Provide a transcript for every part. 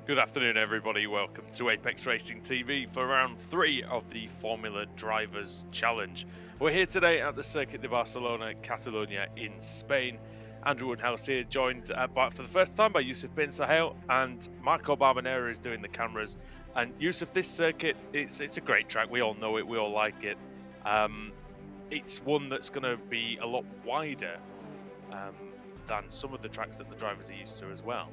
Good afternoon, everybody. Welcome to Apex Racing TV for round 3 of the Formula Drivers Challenge. We're here today at the Circuit de Barcelona, Catalonia in Spain. Andrew Woodhouse here, joined for the first time by Yusuf bin Sahel, and Marco Barbanera is doing the cameras. And Yusuf, this circuit, it's a great track. We all know it. We all like it. It's one that's going to be a lot wider than some of the tracks that the drivers are used to as well.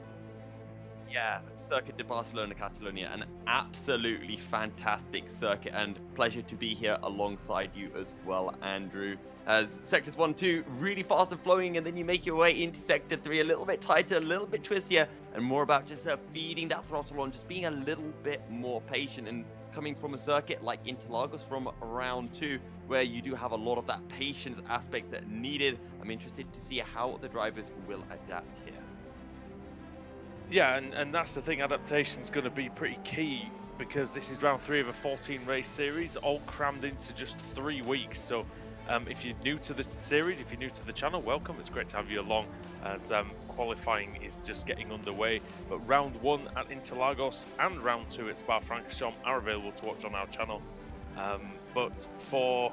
Yeah, Circuit de Barcelona, Catalonia, an absolutely fantastic circuit, and pleasure to be here alongside you as well, Andrew. As sectors 1, 2 really fast and flowing, and then you make your way into sector 3 a little bit tighter, a little bit twistier, and more about just feeding that throttle on, just being a little bit more patient. And coming from a circuit like Interlagos from round 2, where you do have a lot of that patience aspect that needed, I'm interested to see how the drivers will adapt here. Yeah, and that's the thing. Adaptation's going to be pretty key because this is round 3 of a 14 race series, all crammed into just 3 weeks. So if you're new to the series, if you're new to the channel, welcome. It's great to have you along as qualifying is just getting underway. But round 1 at Interlagos and round 2 at Spa-Francorchamps are available to watch on our channel. But for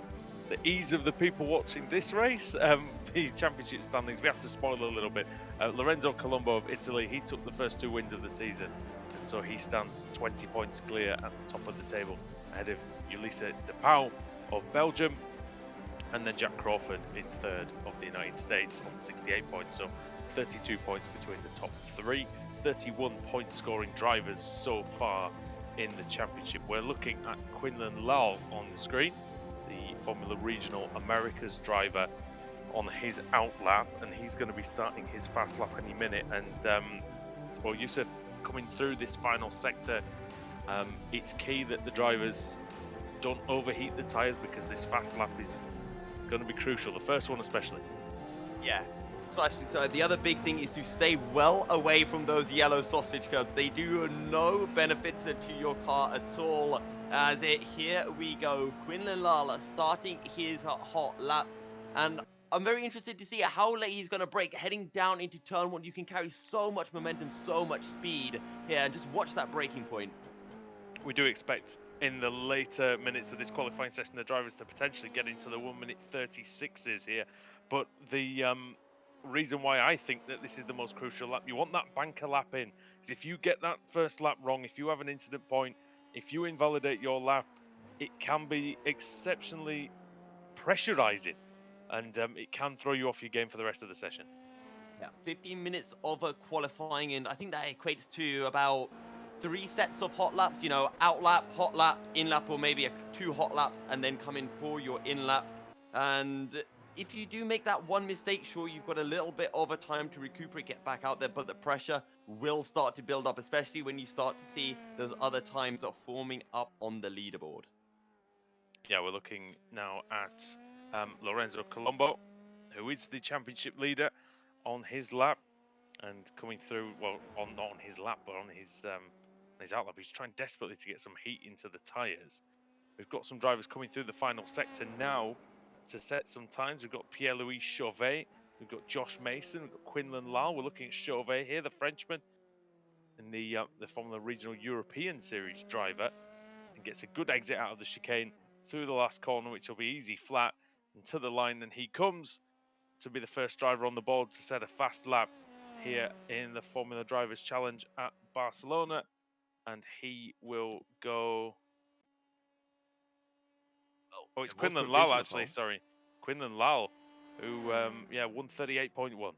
the ease of the people watching this race, the championship standings, we have to spoil a little bit. Lorenzo Colombo of Italy, he took the first 2 wins of the season, and so he stands 20 points clear at the top of the table, ahead of Ulisse de Pau of Belgium, and then Jack Crawford in 3rd of the United States on 68 points. So 32 points between the top 3, 31 point scoring drivers so far in the championship. We're looking at Quinlan Lal on the screen, the Formula Regional Americas driver, on his out lap, and he's going to be starting his fast lap any minute. And well, Yusuf, coming through this final sector, it's key that the drivers don't overheat the tyres, because this fast lap is going to be crucial, the first one especially. Yeah, precisely so. The other big thing is to stay well away from those yellow sausage curves. They do no benefits to your car at all. Here we go, Quinlan Lala starting his hot lap, and I'm very interested to see how late he's going to brake heading down into turn 1. You can carry so much momentum, so much speed here, and just watch that braking point. We do expect in the later minutes of this qualifying session the drivers to potentially get into the 1 minute 36s here, but the reason why I think that this is the most crucial lap, you want that banker lap in, is if you get that first lap wrong, if you have an incident point, if you invalidate your lap, it can be exceptionally pressurizing, and it can throw you off your game for the rest of the session. Yeah, 15 minutes of qualifying, and I think that equates to about 3 sets of hot laps, out lap, hot lap, in lap, or maybe 2 hot laps, and then come in for your in lap. And if you do make that one mistake, sure, you've got a little bit of a time to recuperate, get back out there, but the pressure will start to build up, especially when you start to see those other times of forming up on the leaderboard. Yeah, we're looking now at Lorenzo Colombo, who is the championship leader, on his lap, and coming through, well, not on his lap, but on his out lap. He's trying desperately to get some heat into the tyres. We've got some drivers coming through the final sector now to set some times. We've got Pierre-Louis Chauvet, we've got Josh Mason, we've got Quinlan Lal. We're looking at Chauvet here, the Frenchman, in the Formula Regional European Series driver, and gets a good exit out of the chicane through the last corner, which will be easy flat, and to the line. And he comes to be the first driver on the board to set a fast lap here in the Formula Drivers Challenge at Barcelona, and he will go. Oh, it's Quinlan Lal, actually. Sorry, Quinlan Lal, who won 38.1.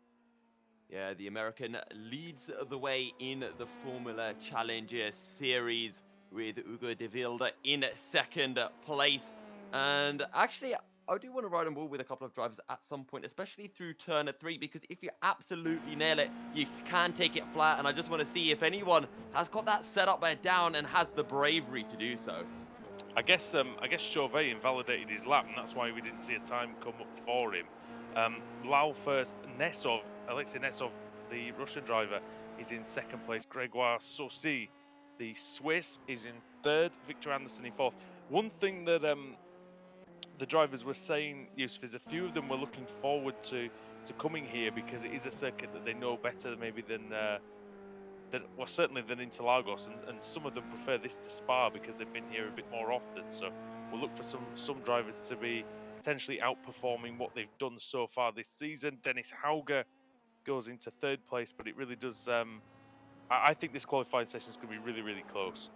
Yeah, the American leads the way in the Formula Challenger Series with Hugo de Wilde in 2nd place. And actually, I do want to ride on board with a couple of drivers at some point, especially through turn 3, because if you absolutely nail it, you can take it flat. And I just want to see if anyone has got that setup down and has the bravery to do so. I guess Chauvet invalidated his lap, and that's why we didn't see a time come up for him. Lal first, Alexei Nesov, the Russian driver, is in 2nd place. Gregoire Saucy, the Swiss, is in 3rd. Victor Anderson in 4th. One thing that the drivers were saying, Yusuf, is a few of them were looking forward to coming here because it is a circuit that they know better maybe than well, certainly than Interlagos, and some of them prefer this to Spa because they've been here a bit more often. So we'll look for some drivers to be potentially outperforming what they've done so far this season. Dennis Hauger goes into third place, but it really does. I think this qualifying session is going to be really, really close.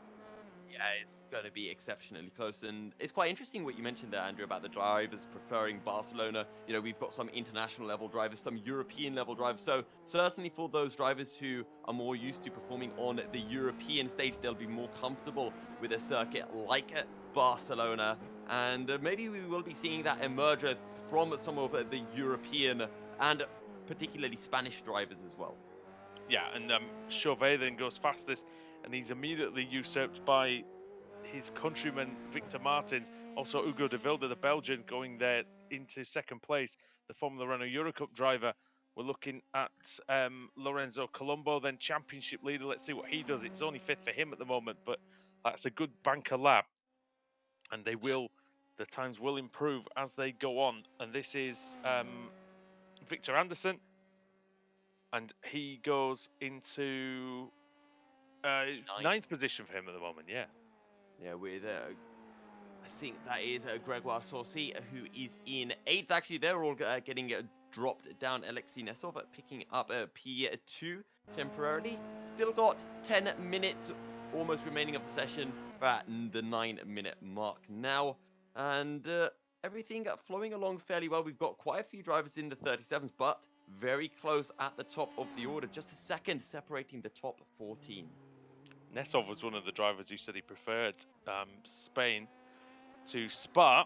Yeah, it's going to be exceptionally close. And it's quite interesting what you mentioned there, Andrew, about the drivers preferring Barcelona. You know, we've got some international level drivers, some European level drivers. So, certainly for those drivers who are more used to performing on the European stage, they'll be more comfortable with a circuit like Barcelona. And maybe we will be seeing that emerge from some of the European and particularly Spanish drivers as well. Yeah, and Chauvet then goes fastest, and he's immediately usurped by his countryman Victor Martins. Also, Hugo de Vilde, the Belgian, going there into second place. The Formula Renault Eurocup driver. We're looking at Lorenzo Colombo, then championship leader. Let's see what he does. It's only fifth for him at the moment, but that's a good banker lap, and they will. The times will improve as they go on. And this is Victor Anderson, and he goes into it's Ninth. ninth position for him at the moment. Yeah. Yeah, with I think that is Gregoire Saucy, who is in 8th. Actually, they're all getting dropped down. Alexei Nesov picking up P2 temporarily. Still got 10 minutes almost remaining of the session. We're at the 9-minute mark now. And everything flowing along fairly well. We've got quite a few drivers in the 37s, but very close at the top of the order. Just a second separating the top 14. Nesov was one of the drivers who said he preferred Spain to Spa.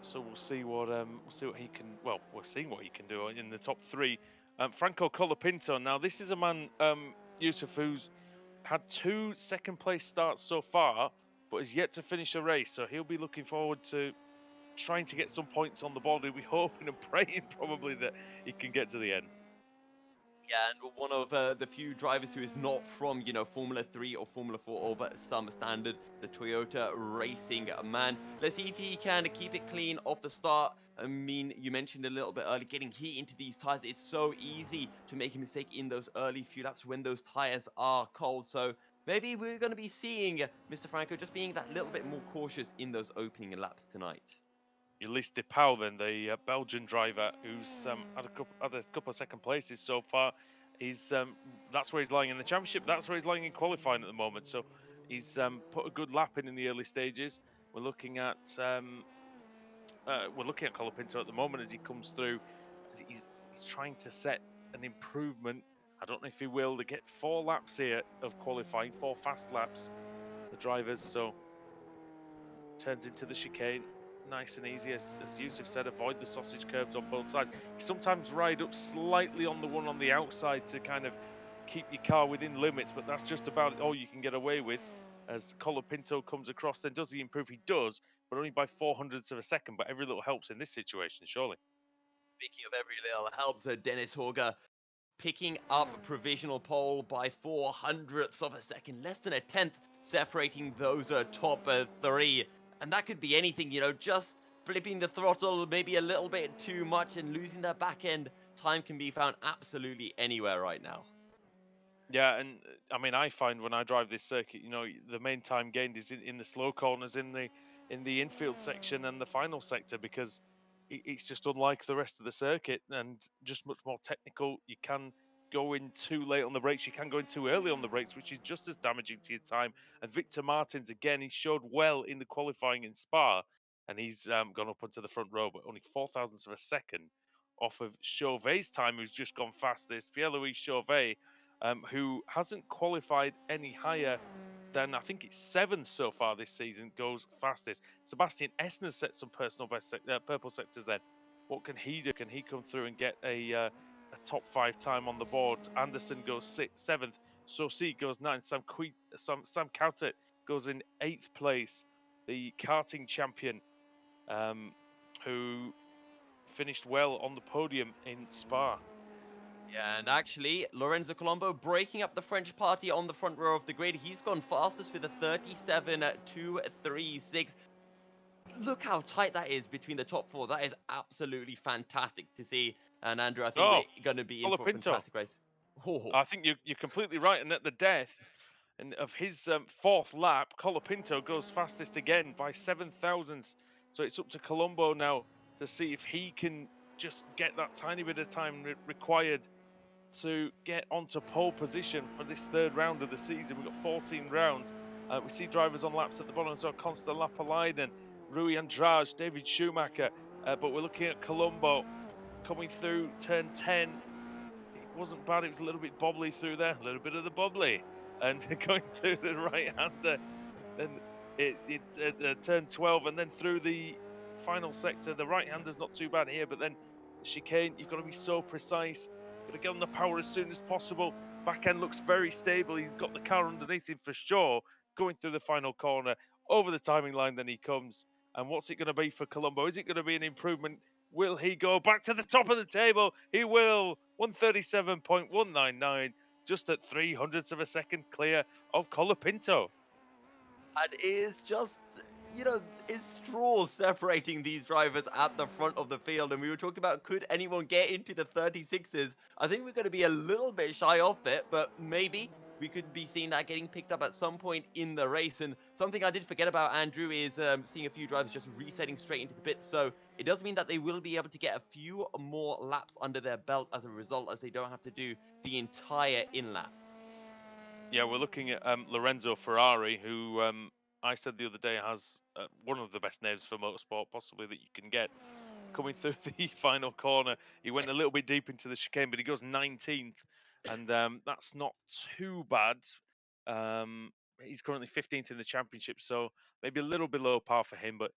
So we'll see what he can. Well, we're seeing what he can do in the top three. Franco Colapinto. Now this is a man, Yusuf, who's had two second place starts so far, but is yet to finish a race. So he'll be looking forward to trying to get some points on the board. He'll be hoping and praying probably that he can get to the end. Yeah, and one of the few drivers who is not from, Formula 3 or Formula 4 of some standard, the Toyota Racing man. Let's see if he can keep it clean off the start. I mean, you mentioned a little bit earlier, getting heat into these tires. It's so easy to make a mistake in those early few laps when those tires are cold. So maybe we're going to be seeing Mr. Franco just being that little bit more cautious in those opening laps tonight. Ulysse de Pauw, then the Belgian driver, who's had a couple of second places so far. He's that's where he's lying in the championship. That's where he's lying in qualifying at the moment. So he's put a good lap in the early stages. We're looking at Colapinto at the moment as he comes through. As he's trying to set an improvement. I don't know if he will. They get 4 laps here of qualifying, 4 fast laps. The drivers, so turns into the chicane. Nice and easy, as Yusuf said, avoid the sausage curves on both sides. You sometimes ride up slightly on the one on the outside to kind of keep your car within limits, but that's just about all you can get away with. As Colapinto comes across, then does he improve? He does, but only by 400ths of a second. But every little helps in this situation, surely. Speaking of every little helps, Dennis Horger picking up a provisional pole by 400ths of a second, less than a tenth separating those top three. And that could be anything, just flipping the throttle maybe a little bit too much and losing that back end. Time can be found absolutely anywhere right now. Yeah, and I mean, I find when I drive this circuit, the main time gained is in the slow corners, in the infield section and the final sector, because it's just unlike the rest of the circuit and just much more technical. You can go in too late on the brakes, you can go in too early on the brakes, which is just as damaging to your time. And Victor Martins, again, he showed well in the qualifying in Spa, and he's gone up onto the front row, but only 4,000ths of a second off of Chauvet's time, who's just gone fastest. Pierre-Louis Chauvet, who hasn't qualified any higher than, I think it's 7th so far this season, goes fastest. Sebastian Essner set some personal best purple sectors then. What can he do? Can he come through and get a top 5 time on the board? Anderson goes 7th. Saucy goes 9th. Sam Cowtet goes in 8th place. The karting champion, who finished well on the podium in Spa. Yeah, and actually, Lorenzo Colombo breaking up the French party on the front row of the grid. He's gone fastest with a 37.236. Look how tight that is between the top four. That is absolutely fantastic to see. And Andrew, I think Oh, we're going to be in for a Colapinto. fantastic race. Oh, I think you're completely right, and at the death and of his fourth lap, Colapinto goes fastest again by 7 thousandths. So it's up to Colombo now to see if he can just get that tiny bit of time required to get onto pole position for this third round of the season. We've got 14 rounds. We see drivers on laps at the bottom, so Consta Lapalainen, Rui Andrade, David Schumacher. But we're looking at Colombo coming through turn 10. It wasn't bad. It was a little bit bobbly through there, a little bit of the bubbly, and going through the right hander. Then it turned 12, and then through the final sector, the right hander's not too bad here, but then the chicane, you've got to be so precise. Got to get on the power as soon as possible. Back end looks very stable. He's got the car underneath him for sure. Going through the final corner, over the timing line, then he comes. And what's it going to be for Colombo? Is it going to be an improvement? Will he go back to the top of the table? He will. 137.199, just at 300ths of a second clear of Colapinto. and it is just, it's straws separating these drivers at the front of the field. And we were talking about, could anyone get into the 36s? I think we're going to be a little bit shy off it, but maybe we could be seeing that getting picked up at some point in the race. And something I did forget about, Andrew, is seeing a few drivers just resetting straight into the pits. So it does mean that they will be able to get a few more laps under their belt as a result, as they don't have to do the entire in lap. Yeah, we're looking at Lorenzo Ferrari, who I said the other day has one of the best names for motorsport, possibly that you can get. Coming through the final corner, he went a little bit deep into the chicane, but he goes 19th, and that's not too bad. He's currently 15th in the championship, so maybe a little below par for him, but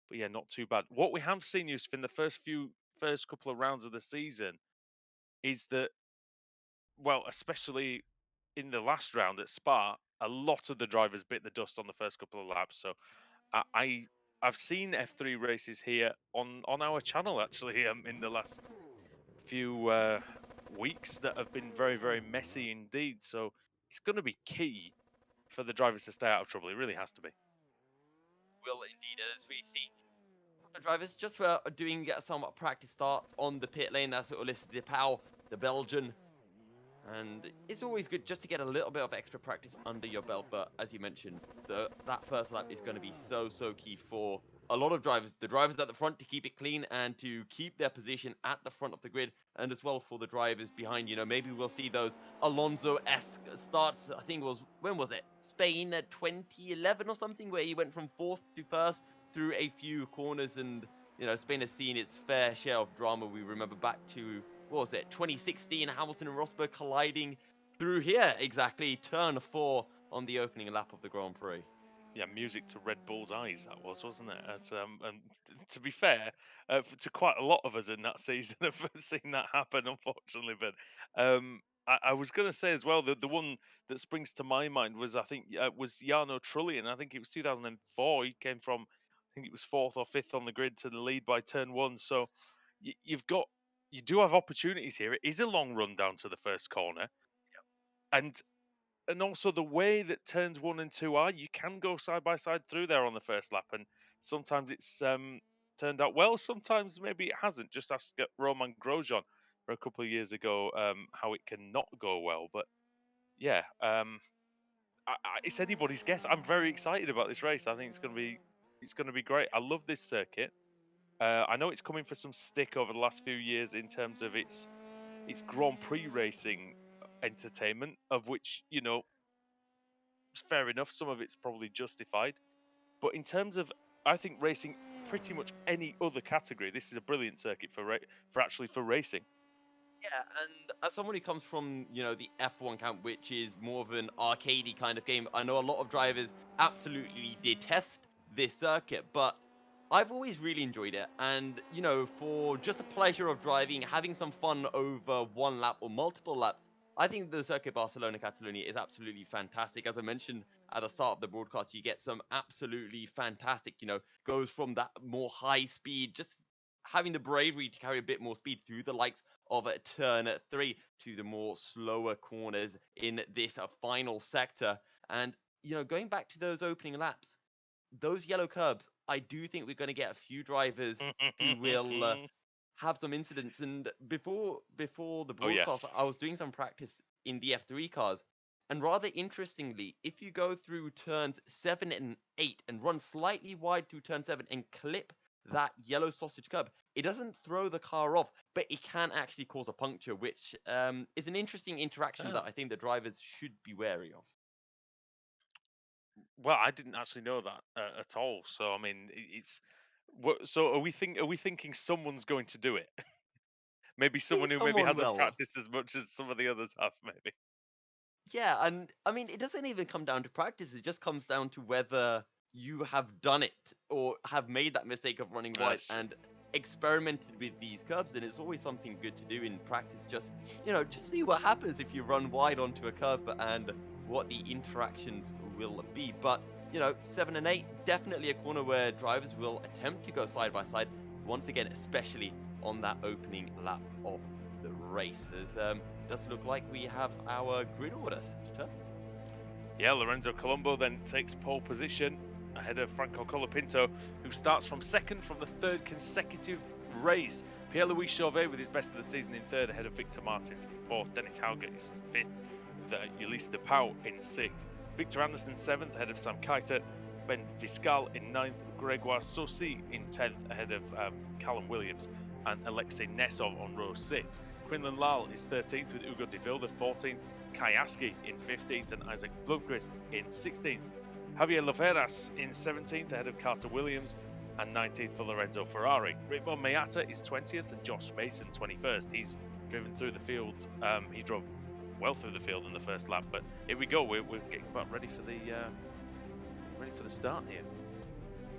yeah, not too bad. What we have seen, Yusuf, in the first couple of rounds of the season is that, well, especially in the last round at Spa, a lot of the drivers bit the dust on the first couple of laps. So I, I I've seen F3 races here on our channel actually in the last few weeks that have been very very messy indeed. So it's going to be key for the drivers to stay out of trouble. It really has to be. Will indeed, as we see the drivers just for doing some practice starts on the pit lane. That's Ulysse de Pau, the Belgian. And it's always good just to get a little bit of extra practice under your belt. But as you mentioned, that first lap is going to be so key for a lot of drivers. The drivers at the front to keep it clean and to keep their position at the front of the grid, and as well for the drivers behind. Maybe we'll see those Alonso-esque starts. I think it was, when was it? Spain at 2011 or something, where he went from fourth to first through a few corners. And Spain has seen its fair share of drama. We remember back to, what was it, 2016, Hamilton and Rosberg colliding through here, exactly, turn 4 on the opening lap of the Grand Prix. Yeah, music to Red Bull's eyes, that was, wasn't it? And to be fair, to quite a lot of us in that season have seen that happen, unfortunately. But I was going to say as well that the one that springs to my mind was, I think, was Jarno Trulli, and I think it was 2004. He came from, I think it was fourth or fifth on the grid to the lead by turn one. So you've got, you do have opportunities here. It is a long run down to the first corner, and also the way that turns one and two are, you can go side by side through there on the first lap, and sometimes it's turned out well, sometimes maybe it hasn't. Just ask Roman Grosjean for a couple of years ago how it can not go well. But yeah, it's anybody's guess. I'm very excited about this race. I think it's going to be great. I love this circuit. I know it's coming for some stick over the last few years in terms of its Grand Prix racing entertainment, of which fair enough. Some of it's probably justified. But in terms of, I think racing pretty much any other category, this is a brilliant circuit for racing. Yeah, and as someone who comes from, the F1 camp, which is more of an arcadey kind of game, I know a lot of drivers absolutely detest this circuit, but I've always really enjoyed it. And, for just the pleasure of driving, having some fun over one lap or multiple laps, I think the circuit Barcelona Catalonia is absolutely fantastic. As I mentioned at the start of the broadcast, you get some absolutely fantastic, goes from that more high speed, just having the bravery to carry a bit more speed through the likes of turn 3 to the more slower corners in this final sector. And, going back to those opening laps, those yellow curbs, I do think we're going to get a few drivers who will have some incidents. And before the Oh broadcast, yes. I was doing some practice in the F3 cars. And rather interestingly, if you go through turns 7 and 8 and run slightly wide through turn 7 and clip that yellow sausage curb, it doesn't throw the car off, but it can actually cause a puncture, which is an interesting interaction that Oh. I think the drivers should be wary of. Well, I didn't actually know that at all. So I mean, it's what? So are we thinking someone's going to do it? Maybe I think someone who maybe someone hasn't will. practiced as much as some of the others have. Maybe. Yeah, and I mean, it doesn't even come down to practice. It just comes down to whether you have done it or have made that mistake of running wide That's true. and experimented with these curves. And it's always something good to do in practice. Just, just see what happens if you run wide onto a curve and what the interactions will be. But, 7 and 8, definitely a corner where drivers will attempt to go side by side. Once again, especially on that opening lap of the race. As does look like we have our grid orders determined. Yeah, Lorenzo Colombo then takes pole position ahead of Franco Colapinto, who starts from second from the third consecutive race. Pierre-Louis Chauvet with his best of the season in third ahead of Victor Martins in fourth. Dennis Hauger is fifth with Ulysse de Pau in sixth. Victor Anderson seventh ahead of Sam Keitel. Ben Fiscal in ninth. Gregoire Saucy in 10th ahead of Callum Williams and Alexei Nesov on row 6. Quinlan Lal is 13th with Ugo de Vilde 14th. Kayaski in 15th and Isaac Blomqvist in 16th. Javier Loveras in 17th ahead of Carter Williams and 19th for Lorenzo Ferrari. Ritmo Meata is 20th and Josh Mason 21st. He's driven through the field. He drove well through the field in the first lap, but here we go. We're getting about ready for the start here.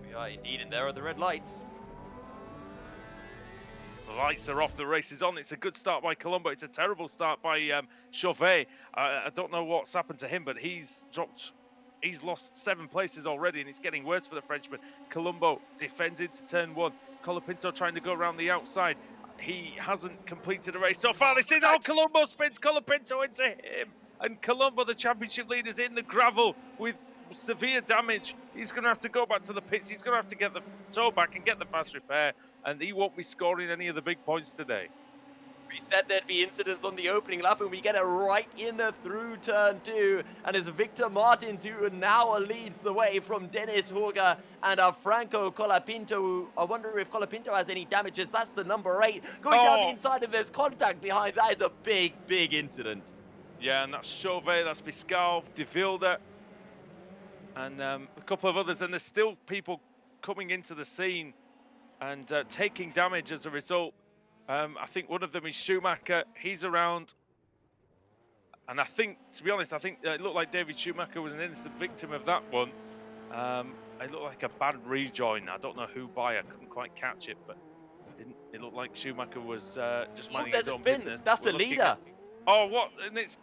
We are indeed, and there are the red lights. The lights are off, the race is on. It's a good start by Colombo. It's a terrible start by Chauvet. I don't know what's happened to him, but he's lost 7 places already, and it's getting worse for the Frenchman. Colombo defends into turn 1. Colapinto trying to go around the outside. He hasn't completed a race so far. This is Colombo spins Colapinto into him. And Colombo, the championship leader, is in the gravel with severe damage. He's going to have to go back to the pits. He's going to have to get the toe back and get the fast repair. And he won't be scoring any of the big points today. We said there'd be incidents on the opening lap, and we get it right in through turn 2. And it's Victor Martins who now leads the way from Dennis Hauger and Franco Colapinto. I wonder if Colapinto has any damages. That's the number 8 going down the inside, and there's contact behind. That is a big, big incident. Yeah, and that's Chauvet, that's Fiscal, De Vilde, and a couple of others. And there's still people coming into the scene and taking damage as a result. I think one of them is Schumacher. He's around. And I think, to be honest, it looked like David Schumacher was an innocent victim of that one. It looked like a bad rejoin. I don't know who by. I couldn't quite catch it, but it looked like Schumacher was just minding his own business. That's the leader. What? And it's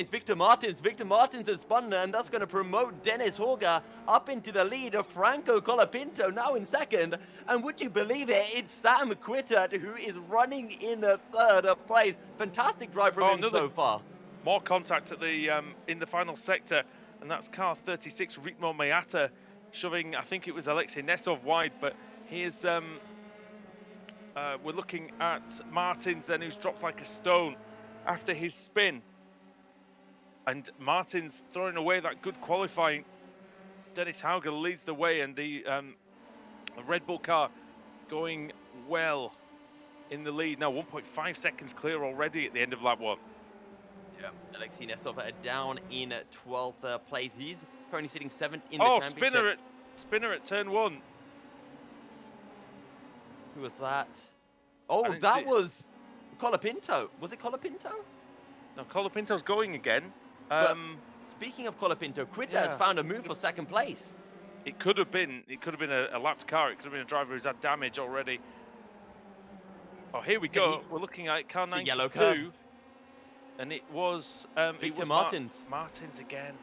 It's Victor Martins. Victor Martins has spun, and that's going to promote Dennis Hauger up into the lead of Franco Colapinto now in second. And would you believe it? It's Sam Quittert who is running in third place. Fantastic drive from him so far. More contact at the in the final sector, and that's car 36, Ritmo Meata, shoving, I think it was Alexei Nesov wide, but here's we're looking at Martins then, who's dropped like a stone after his spin. And Martins throwing away that good qualifying. Dennis Hauger leads the way, and the Red Bull car going well in the lead. Now 1.5 seconds clear already at the end of lap 1. Yeah, Alexei Nesov down in 12th place. He's currently sitting 7th in the championship. Spinner at turn 1. Who was that? Oh, that was Colapinto. Was it Colapinto? No, Colapinto's going again. Speaking of Colapinto, Quitter has found a move for second place. It could have been a lapped car. It could have been a driver who's had damage already. Oh, here we go. We're looking at car 92. Yellow curb. And it was Victor Martins. Martins again.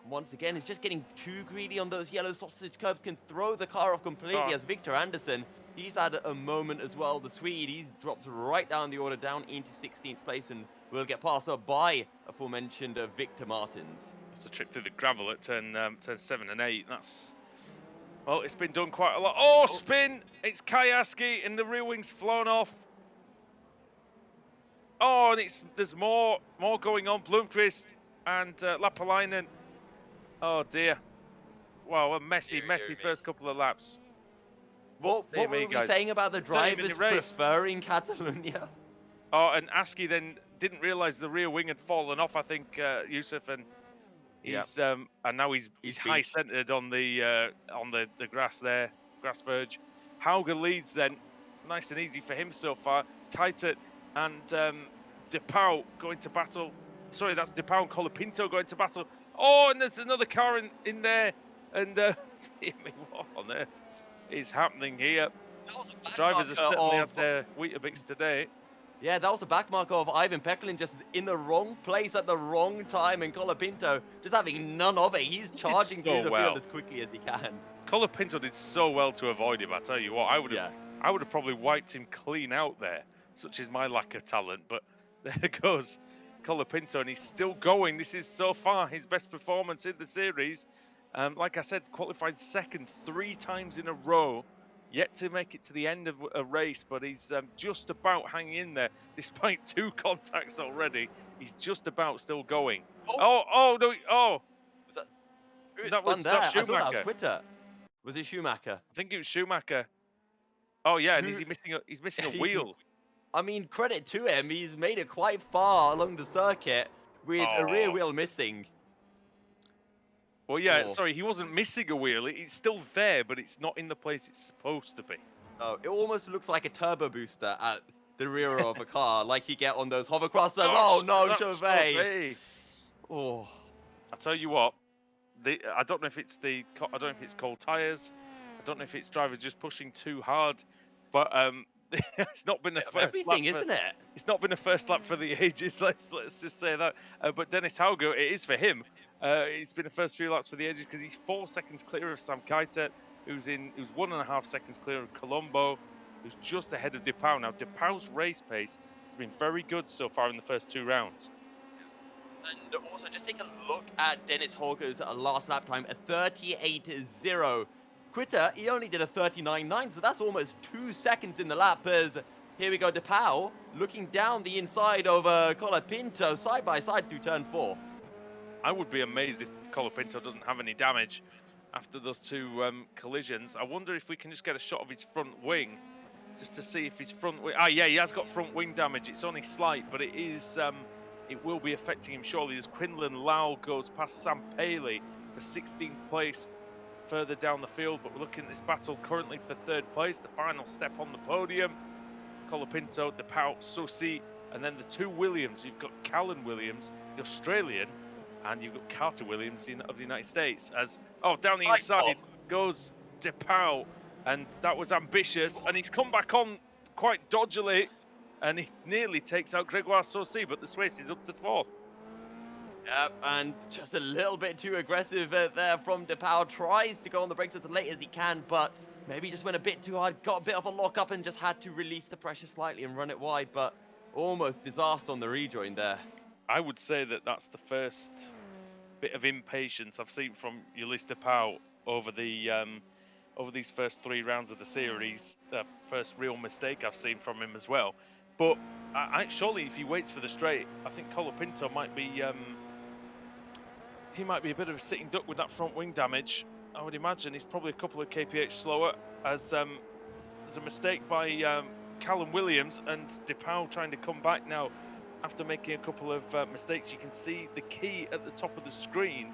Once again, he's just getting too greedy on those yellow sausage curbs, can throw the car off completely. As Victor Anderson, he's had a moment as well. The Swede, he's dropped right down the order, down into 16th place, and will get passed up by aforementioned Victor Martins. That's a trip through the gravel at turn 7 and 8. Well, it's been done quite a lot. Oh, spin! It's Kayaski, and the rear wing's flown off. Oh, and there's more going on. Blomqvist and Lapalainen. Oh dear. Wow, a messy, Dear messy me. first couple of laps. Dear What me, were we guys. saying about the 30-minute drivers race. preferring Catalonia? Oh, and Askey then didn't realise the rear wing had fallen off. I think Yusuf, and Yeah, he's and now he's he's high beached. centered on the grass there, grass verge. Hauger leads then, nice and easy for him so far. Keitet and DePau going to battle. Sorry, that's DePau and Colapinto going to battle. Oh, and there's another car in there, and dear me, what on earth is happening here? That was a The back drivers have marker certainly of had their Weetabix today. Yeah, that was a back marker of Ivan Peklin just in the wrong place at the wrong time, and Colapinto just having none of it. He's He did charging through so the field well. as quickly as he can. Colapinto did so well to avoid him. I tell you what, Yeah. I would have probably wiped him clean out there. Such is my lack of talent. But there goes Colapinto, and he's still going. This is so far his best performance in the series. Like I said, qualified second 3 times in a row. Yet to make it to the end of a race, but he's just about hanging in there despite 2 contacts already. He's just about still going. Oh, Oh no! Oh, was that who that spun was that's there? I thought that was Schumacher. Quitter. Was it Schumacher? I think it was Schumacher. Oh yeah, and Who? he's missing a He's. wheel. I mean, credit to him. He's made it quite far along the circuit with a rear Oh. wheel missing. Well, yeah, Oh, sorry, he wasn't missing a wheel. It's still there, but it's not in the place it's supposed to be. oh, it almost looks like a turbo booster at the rear of a car, like you get on those hovercrossers. Oh, Oh no, that's Chauvet. Chauvet. Oh. I tell you what, I don't know if it's I don't know if it's cold tires. I don't know if it's drivers just pushing too hard, but it's not been a Bit of first lap everything, for. isn't it? It's not been a first lap for the ages. Let's just say that. But Dennis Hauger, it is for him. It's been the first few laps for the ages because he's 4 seconds clear of Sam Keitet, who's 1.5 seconds clear of Colombo, who's just ahead of DePau. Now DePau's race pace has been very good so far in the first 2 rounds. And also, just take a look at Dennis Hauger's last lap time, a 38.0. Quitter, he only did a 39.9, so that's almost 2 seconds in the lap. As here we go, DePau looking down the inside of Colapinto side by side through turn 4. I would be amazed if Colapinto doesn't have any damage after those 2 collisions. I wonder if we can just get a shot of his front wing, just to see if his front wing. Ah, yeah, he has got front wing damage. It's only slight, but it is. It will be affecting him surely as Quinlan Lau goes past Sam Paley for 16th place further down the field. But we're looking at this battle currently for 3rd place, the final step on the podium. Colapinto, DePau, Susi, and then the 2 Williams. You've got Callan Williams, the Australian, and you've got Carter Williams of the United States. As down the inside goes DePau, and that was ambitious, and he's come back on quite dodgily, and he nearly takes out Gregoire Saucy, but the Swiss is up to 4th. Yep, and just a little bit too aggressive there from DePau. Tries to go on the brakes as late as he can, but maybe just went a bit too hard, got a bit of a lock-up and just had to release the pressure slightly and run it wide, but almost disaster on the rejoin there. I would say that that's the first bit of impatience I've seen from Ulysse DePau over these first 3 rounds of the series. First real mistake I've seen from him as well. But surely if he waits for the straight, I think Colapinto might be he might be a bit of a sitting duck with that front wing damage. I would imagine he's probably a couple of kph slower, as there's a mistake by Callum Williams, and DePau trying to come back now after making a couple of mistakes. You can see the key at the top of the screen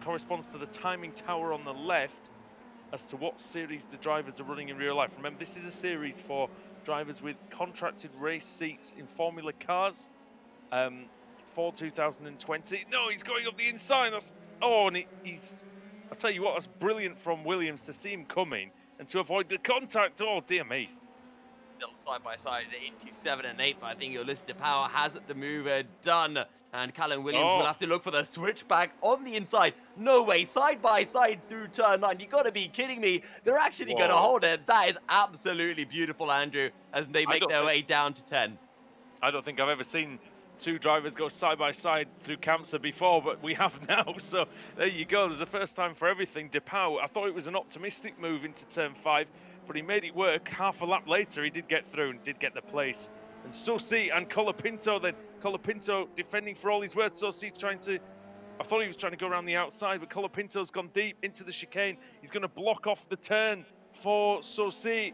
corresponds to the timing tower on the left as to what series the drivers are running in real life. Remember, this is a series for drivers with contracted race seats in Formula cars for 2020. No, he's going up the inside. And he's. I tell you what, that's brilliant from Williams to see him coming and to avoid the contact. Oh dear me. Still side by side into 7 and 8, but I think Ulysse DePau has the move done. And Callum Williams will have to look for the switchback on the inside. No way, side by side through turn 9. You gotta be kidding me. They're actually gonna hold it. That is absolutely beautiful, Andrew, as they make their way down to 10. I don't think I've ever seen 2 drivers go side by side through Kamsa before, but we have now. So there you go. There's a first time for everything. DePau, I thought it was an optimistic move into turn 5, but he made it work. Half a lap later, he did get through and did get the place. And Sosi and Colapinto then. Colapinto defending for all he's worth. Sosi trying to, I thought he was trying to go around the outside, but Colapinto's gone deep into the chicane. He's going to block off the turn for Sosi.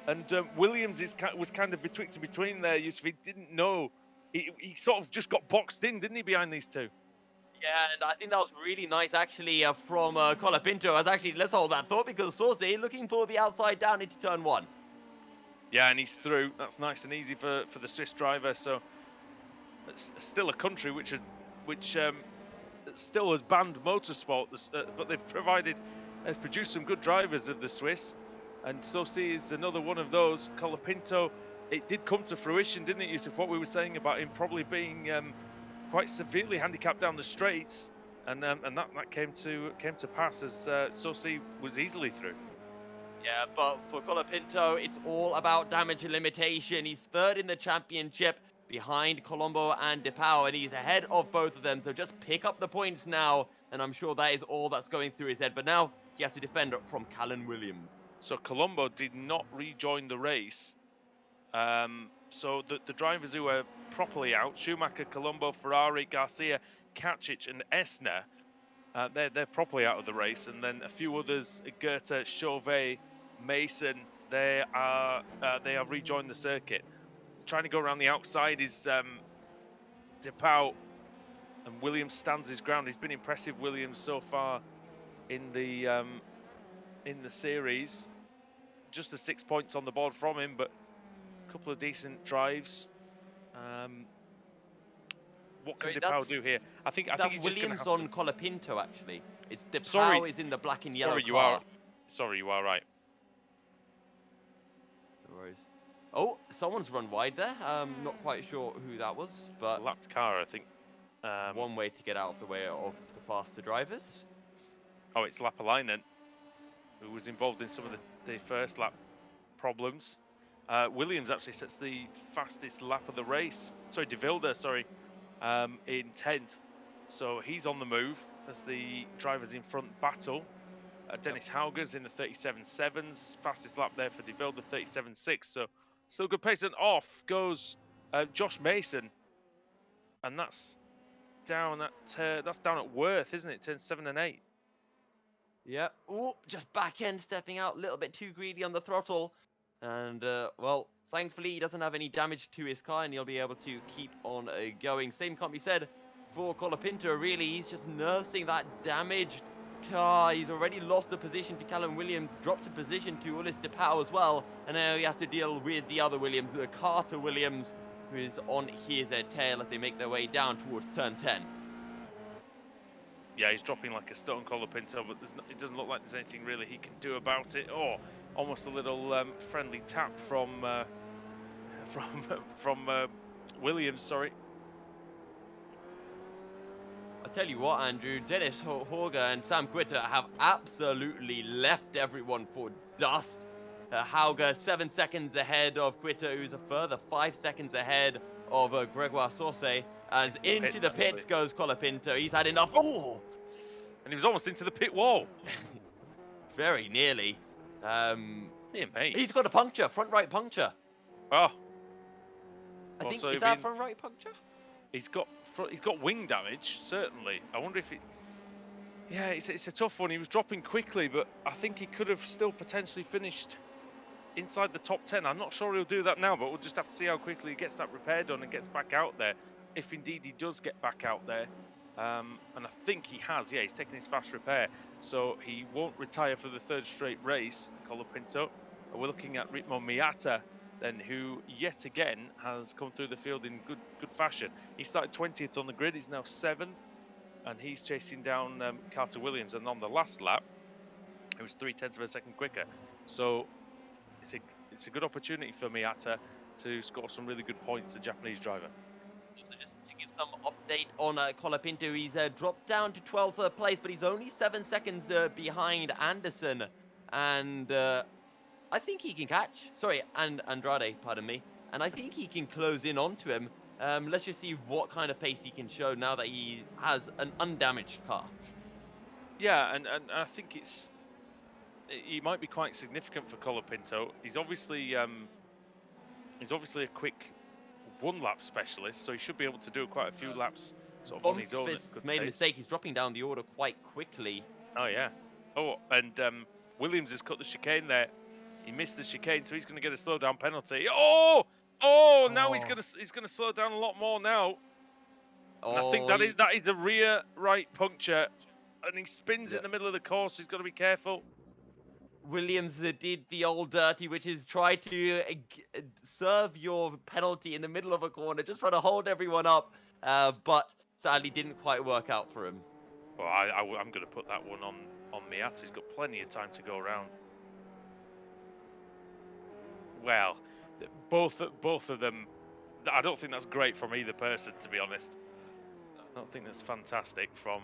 And Williams was kind of betwixt and between there, Yusuf. He didn't know. He sort of just got boxed in, didn't he, behind these two? Yeah, and I think that was really nice actually from Colapinto. As actually, let's hold that thought because Saucy looking for the outside down into turn 1. Yeah, and he's through. That's nice and easy for the Swiss driver. So it's still a country which still has banned motorsport, but they've produced some good drivers of the Swiss. And Sosi is another one of those. Colapinto, it did come to fruition, didn't it, Yusuf? What we were saying about him probably being quite severely handicapped down the straights, and that came to pass as Sosi was easily through. Yeah, but for Colapinto, it's all about damage limitation. He's third in the championship behind Colombo and DePau, and he's ahead of both of them. So just pick up the points now, and I'm sure that is all that's going through his head. But now he has to defend from Callan Williams. So Colombo did not rejoin the race. So the drivers who were properly out, Schumacher, Colombo, Ferrari, Garcia, Kacic and Esner, they're properly out of the race. And then a few others, Goethe, Chauvet, Mason, they have rejoined the circuit. Trying to go around the outside is DePau, and Williams stands his ground. He's been impressive, Williams, so far in the series. Just the 6 points on the board from him, but a couple of decent drives. What can DePau do here? I think he's Williams just on Colapinto actually. It's DePau Sorry. is in the black and yellow you car. You are right. No worries. Oh, someone's run wide there. Not quite sure who that was, but Lapped car, I think. one way to get out of the way of the faster drivers. Oh, it's Lapalainen, who was involved in some of the first lap problems. Williams actually sets the fastest lap of the race. Sorry, De Wilde, in 10th. So he's on the move as the drivers in front battle. Dennis Hauger's in the 37.7s. Fastest lap there for De Wilde, 37.6. So still good pace. And off goes Josh Mason. And that's down at Worth, isn't it? Turns 7 and 8. Yeah. Oh, just back end stepping out a little bit too greedy on the throttle. And, well, thankfully he doesn't have any damage to his car and he'll be able to keep on going. Same can't be said for Colapinto, really. He's just nursing that damaged car. He's already lost the position to Callum Williams, dropped a position to Ulis DePau as well. And now he has to deal with the other Williams, Carter Williams, who is on his tail as they make their way down towards turn 10. Yeah, he's dropping like a stone, Colapinto, but it doesn't look like there's anything really he can do about it. Oh, almost a little friendly tap from Williams. Sorry. I'll tell you what, Andrew, Dennis Hauger and Sam Quitter have absolutely left everyone for dust. Hauger 7 seconds ahead of Quitter, who's a further 5 seconds ahead of Gregoire Sauce. As into the pits goes Colapinto. He's had enough. Oh! And he was almost into the pit wall. Very nearly. Dear mate. He's got a puncture, front right puncture. Oh. I think, is that front right puncture? He's got wing damage, certainly. I wonder if it... Yeah, it's a tough one. He was dropping quickly, but I think he could have still potentially finished inside the top 10. I'm not sure he'll do that now, but we'll just have to see how quickly he gets that repair done and gets back out there. If indeed he does get back out there. And I think he has. Yeah, he's taken his fast repair. So he won't retire for the third straight race, Colapinto. We're looking at Ritmo Miata, then, who yet again has come through the field in good fashion. He started 20th on the grid. He's now 7th. And he's chasing down Carter Williams. And on the last lap, it was 0.3 of a second quicker. So it's a good opportunity for Miata to score some really good points, the Japanese driver. So just to give some update on Colapinto, he's dropped down to 12th place, but he's only 7 seconds behind Anderson. And I think he can catch. Sorry, and Andrade, pardon me. And I think he can close in onto him. Let's just see what kind of pace he can show now that he has an undamaged car. Yeah, and I think he might be quite significant for Colapinto. He's obviously a quick one-lap specialist, so he should be able to do quite a few laps sort of on his own at Blomqvist good made a pace. mistake. He's dropping down the order quite quickly. Oh yeah. Oh, and Williams has cut the chicane there. He missed the chicane, so he's going to get a slow down penalty. Oh, oh! Now he's Oh, going to slow down a lot more now. And I think oh, that is a rear right puncture, and he spins yeah. in the middle of the course. He's got to be careful. Williams did the old dirty, which is try to serve your penalty in the middle of a corner, just try to hold everyone up, but sadly didn't quite work out for him. Well, I'm going to put that one on Miata. He's got plenty of time to go around. Well, both of them. I don't think that's great from either person, to be honest. I don't think that's fantastic from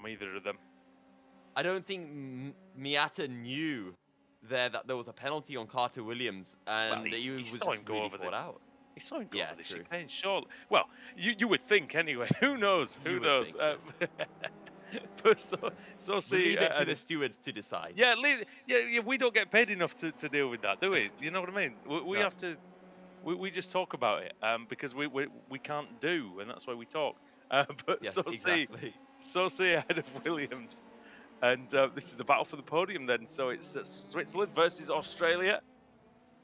either of them. I don't think Miata knew that there was a penalty on Carter Williams, and Well, he he was saw him just go really over the. caught out. He saw him go Yeah, over the true. chicane, surely. Well, you would think anyway. Who knows? Who You would knows? think, yes. But so We'll see, leave it to the stewards to decide. yeah, yeah, we don't get paid enough to deal with that, do we? You know what I mean? We No. have to. We just talk about it because we can't do, and that's why we talk. But Yeah, so exactly. see ahead of Williams. And this is the battle for the podium then. So it's Switzerland versus Australia.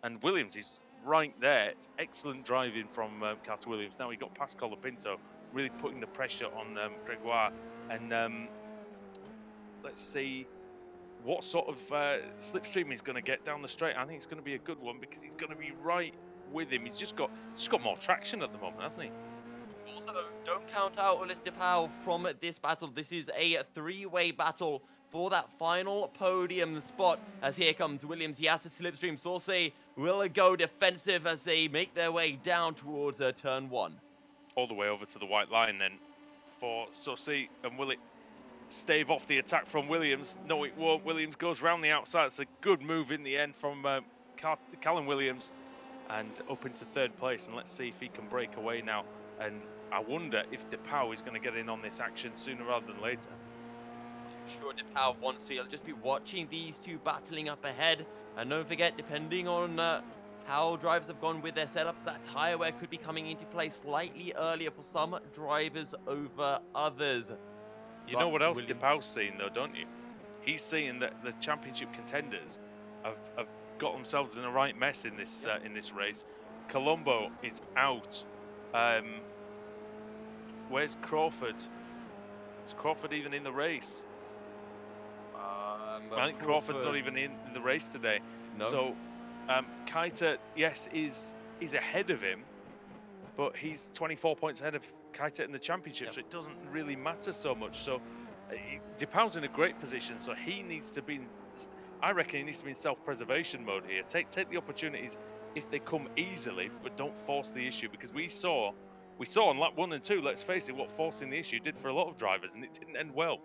And Williams is right there. It's excellent driving from Carter Williams. Now he got past Colapinto, really putting the pressure on Gregoire. And let's see what sort of slipstream he's going to get down the straight. I think it's going to be a good one because he's going to be right with him. He's just got more traction at the moment, hasn't he? Also, don't count out Ulysse de Pauw from this battle. This is a three-way battle for that final podium spot. As here comes Williams, he has a slipstream. Sauce will go defensive as they make their way down towards turn one. All the way over to the white line then for Saucy. And will it stave off the attack from Williams? No, it won't. Williams goes round the outside. It's a good move in the end from Callum Williams and up into third place. And let's see if he can break away now. And I wonder if De Pauw is going to get in on this action sooner rather than later. I'm sure De Pauw wants to. He'll just be watching these two battling up ahead. And don't forget, depending on how drivers have gone with their setups, that tyre wear could be coming into play slightly earlier for some drivers over others. You know what else De Pauw's seen though, don't you? He's seeing that the championship contenders have got themselves in a right mess in this race. Colombo is out. Where's Crawford? Is Crawford even in the race? I think Crawford's not even in the race today. No. So Keita, yes, is ahead of him, but he's 24 points ahead of Keita in the championship, so it doesn't really matter so much. So De Pauw's in a great position, so he needs to be. I reckon he needs to be in self-preservation mode here. Take the opportunities if they come easily, but don't force the issue, because we saw on lap 1 and 2. Let's face it, what forcing the issue did for a lot of drivers, and it didn't end well.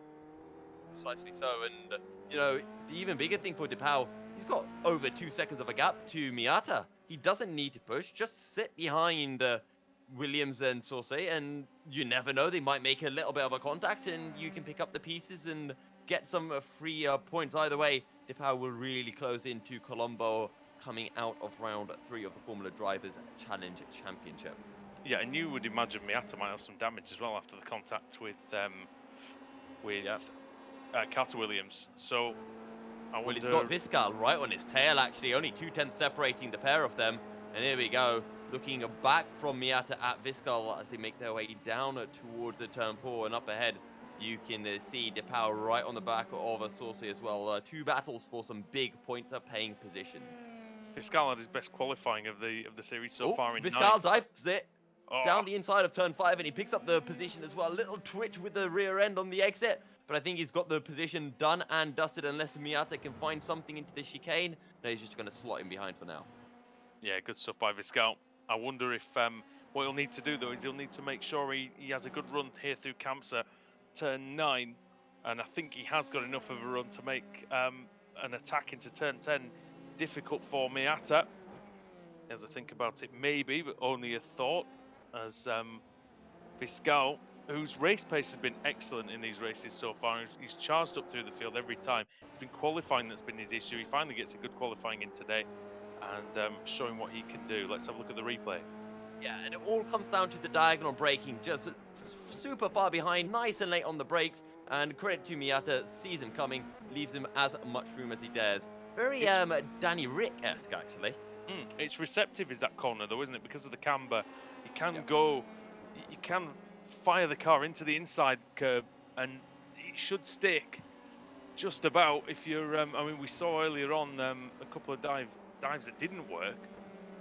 Precisely so, and you know, the even bigger thing for De Pauw, he's got over 2 seconds of a gap to Miata. He doesn't need to push, just sit behind Williams and Sauce, and you never know, they might make a little bit of a contact, and you can pick up the pieces and get some free points. Either way, De Pauw will really close into Colombo coming out of round 3 of the Formula Drivers Challenge Championship. Yeah, and you would imagine Miata might have some damage as well after the contact with Carter Williams. So I wonder... Well, he's got Viscal right on his tail, actually. Only 2/10 separating the pair of them. And here we go. Looking back from Miata at Viscal as they make their way down towards the turn 4 and up ahead. You can see De Pauw right on the back of Sauce as well. 2 battles for some big points paying positions. Viscal had his best qualifying of the series so far in Viscal 9th. dives it down the inside of turn 5, and he picks up the position as well. A little twitch with the rear end on the exit, but I think he's got the position done and dusted unless Miata can find something into the chicane. No, he's just going to slot him behind for now. Yeah, good stuff by Viscal. I wonder if what he'll need to do though is he'll need to make sure he has a good run here through Kamsa, turn 9, and I think he has got enough of a run to make an attack into turn 10 difficult for Miata. As I think about it, maybe, but only a thought, as Viscal, whose race pace has been excellent in these races so far, he's charged up through the field every time. It's been qualifying that's been his issue. He finally gets a good qualifying in today and showing what he can do. Let's have a look at the replay. Yeah, and it all comes down to the diagonal braking, just super far behind, nice and late on the brakes. And credit to Miata, sees him coming, leaves him as much room as he dares. Very It's Danny Rick-esque, actually. it's receptive is that corner though, isn't it? Because of the camber, you can Yep. go, you can fire the car into the inside curb, and it should stick just about. If you're, I mean, we saw earlier on a couple of dives that didn't work.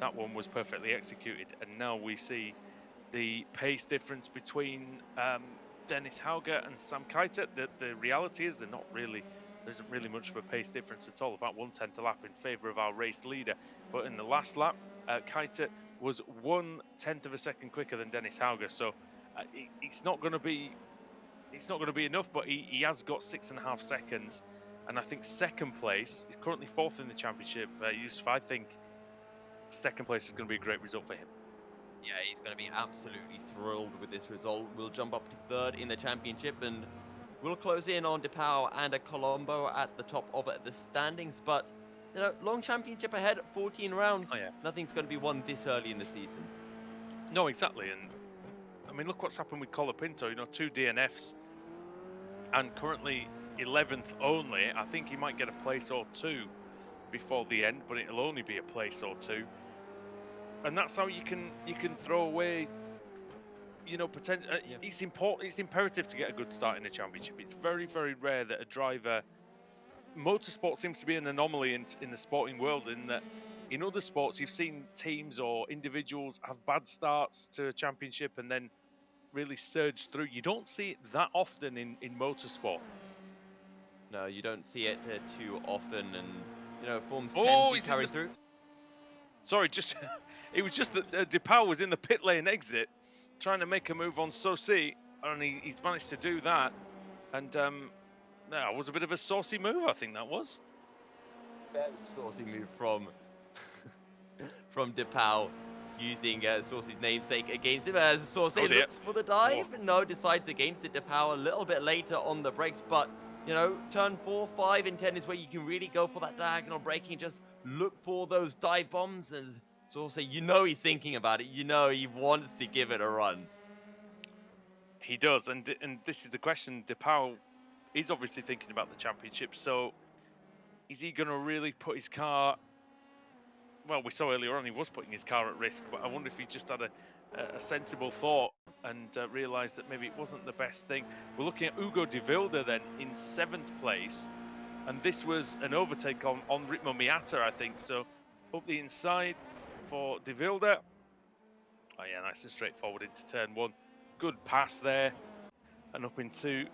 That one was perfectly executed, and now we see the pace difference between Dennis Hauger and Sam Keitel. The reality is they're not really, there isn't really much of a pace difference at all, about 1/10 a lap in favour of our race leader. But in the last lap, Keitel was 1/10 of a second quicker than Dennis Hauger. So it's not going to be, it's not going to be enough, but he has got 6.5 seconds. And I think second place is currently fourth in the championship. Yusuf, I think second place is going to be a great result for him. Yeah, he's going to be absolutely thrilled with this result. We'll jump up to third in the championship, and we'll close in on DePau and a Colombo at the top of the standings. But, you know, long championship ahead, 14 rounds. Oh yeah. Nothing's going to be won this early in the season. No, exactly. And I mean, look what's happened with Colapinto. You know, 2 DNFs and currently 11th only. I think he might get a place or two before the end, but it'll only be a place or two. And that's how you can throw away, you know, potential. Yeah. It's important. It's imperative to get a good start in the championship. It's very, very rare that a driver. Motorsport seems to be an anomaly in the sporting world, in that in other sports you've seen teams or individuals have bad starts to a championship and then really surge through. You don't see it that often in motorsport. No, you don't see it too often, and, you know, forms tend Oh, to he's in carry the. through. Sorry, just it was just that DePau was in the pit lane exit, trying to make a move on Sosi, and he's managed to do that. And that was a bit of a saucy move, I think that was. Very saucy move from from DePau, using Saucy's namesake against him, as Oh Saucy dear. looks for the Oh, dive. No, decides against it. DePau a little bit later on the brakes, but, you know, turn 4, 5, and 10 is where you can really go for that diagonal braking. Just look for those dive bombs, as Saucy, you know he's thinking about it. You know he wants to give it a run. he does, and this is the question. DePau is obviously thinking about the championship, so is he going to really put his car? Well, we saw earlier on he was putting his car at risk, but I wonder if he just had a sensible thought and realised that maybe it wasn't the best thing. We're looking at Hugo de Wilde then in 7th place, and this was an overtake on Ritmo Miata, I think. So up the inside for de Wilde. Oh yeah, nice and straightforward into turn 1. Good pass there, and up into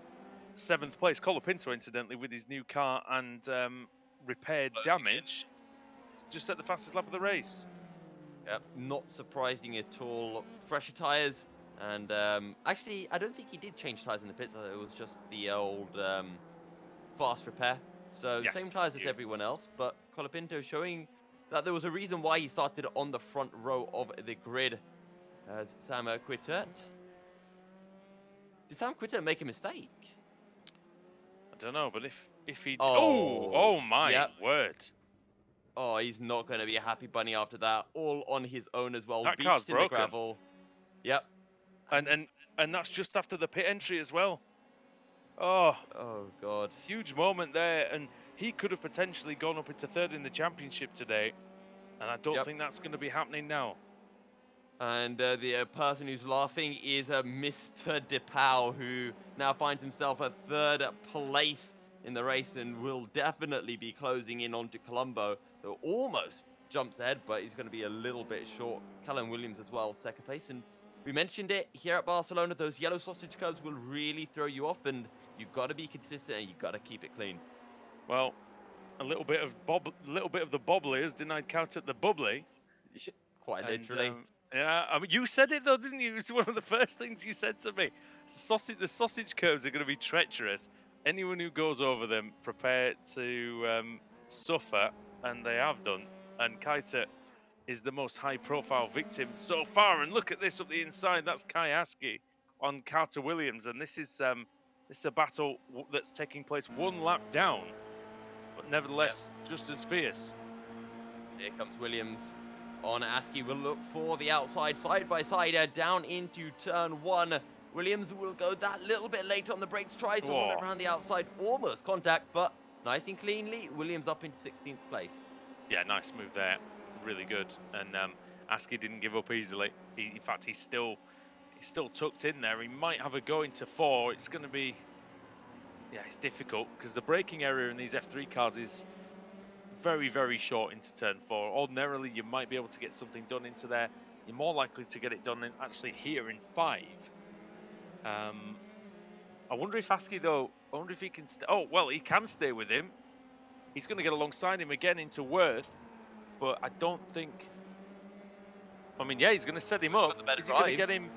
7th place. Colapinto, incidentally, with his new car and repaired Closing in. damage, just set the fastest lap of the race. Yep, not surprising at all. Fresher tires, and actually, I don't think he did change tires in the pits. It was just the old fast repair. So the same Yes, tires as cute. everyone else, but Colapinto showing that there was a reason why he started on the front row of the grid as Sam Quittert. Did Sam Quittert make a mistake? I don't know, but if he Oh, oh my yep. word, Oh, he's not going to be a happy bunny after that. All on his own as well. that car's Beached in the broken, gravel. Yep. and And, and and that's just after the pit entry as well. Oh, oh, God. huge moment there, and he could have potentially gone up into 3rd in the championship today, and I don't Yep. think that's going to be happening now. And the person who's laughing is Mr. DePau, who now finds himself at 3rd place in the race and will definitely be closing in onto Colombo, who almost jumps ahead, but he's going to be a little bit short. Callum Williams as well, 2nd place. And we mentioned it here at Barcelona, those yellow sausage curves will really throw you off, and you've got to be consistent and you've got to keep it clean. Well, a little bit of the bobbliers denied count at the bubbly. Quite And literally. yeah, I mean, you said it though, didn't you? It was one of the first things you said to me. The sausage curves are going to be treacherous. Anyone who goes over them, prepare to suffer, and they have done. And Kaita is the most high-profile victim so far. And look at this up the inside. That's Kayaski on Carter Williams, and this is a battle that's taking place one lap down, but Yep. nevertheless just as fierce. Here comes Williams. on Askey will look for the outside side by side down into turn 1. Williams will go that little bit late on the brakes, tries to roll it Whoa. around the outside, almost contact, but nice and cleanly, Williams up into 16th place. Yeah, nice move there. Really good. And Askey didn't give up easily. In fact, he's still tucked in there. He might have a go into 4. It's going to be, yeah, it's difficult because the braking area in these F3 cars is very, very short into turn 4. Ordinarily, you might be able to get something done into there. You're more likely to get it done actually here in 5. I wonder if Askey, though, I wonder if he can stay. Oh, well, he can stay with him. He's going to get alongside him again into Worth, but I don't think. I mean, yeah, he's going to set him Which up. got the better Is he going to drive? get him?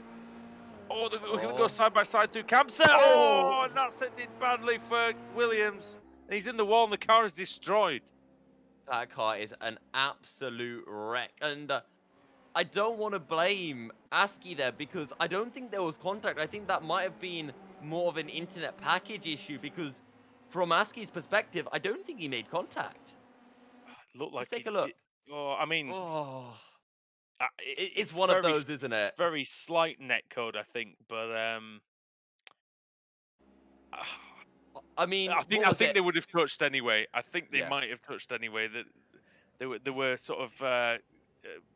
Oh, we're going to go Oh. side by side through Campset. Oh! Oh, and that's ended badly for Williams. And he's in the wall, and the car is destroyed. That car is an absolute wreck. And I don't want to blame Askey there because I don't think there was contact. I think that might have been more of an internet package issue because from Askey's perspective, I don't think he made contact. Looked Let's like take he a look. did. Oh, I mean, Oh, it's it's one of very, those, isn't it's it? very slight net code, I think. But I mean, what I was think it? they would have touched anyway. I think they Yeah, might have touched anyway. That they were sort of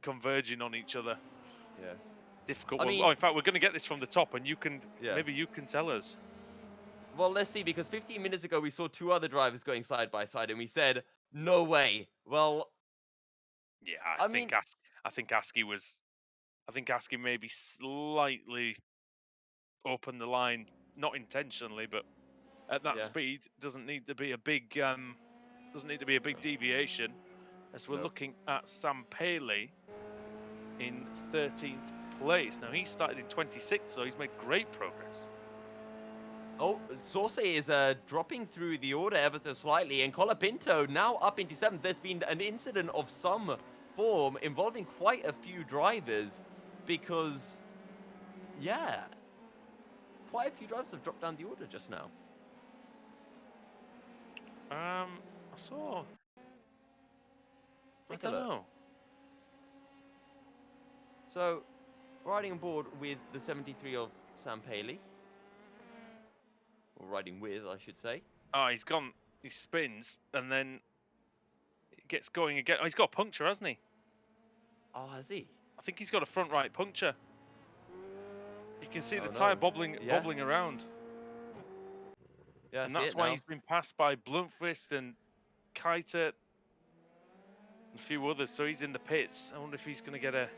converging on each other. yeah. Difficult I one. mean, Oh, in fact, we're going to get this from the top, and yeah. maybe you can tell us. Well, let's see, because 15 minutes ago we saw 2 other drivers going side by side, and we said, no way. Well, Yeah, I mean, I think Askey was. I think Askey maybe slightly opened the line, not intentionally, but at that yeah. speed doesn't need to be a big deviation. As we're No. looking at Sam Paley in 13th place. Now he started in 26th, so he's made great progress. Oh, Sauce is dropping through the order ever so slightly, and Colapinto now up into 7th. There's been an incident of some form involving quite a few drivers because, yeah, quite a few drivers have dropped down the order just now. I saw. I Take a don't look. know. So, riding on board with the 73 of Sam Paley, or riding with, I should say. Oh, he's gone. He spins and then it gets going again. Oh, he's got a puncture, hasn't he? Oh, has he? I think he's got a front right puncture. You can see the Oh tyre no. Yeah, bobbling around. yeah, I And see that's it why now. he's been passed by Bluntfist and Kiter and a few others. So he's in the pits. I wonder if he's going to get a.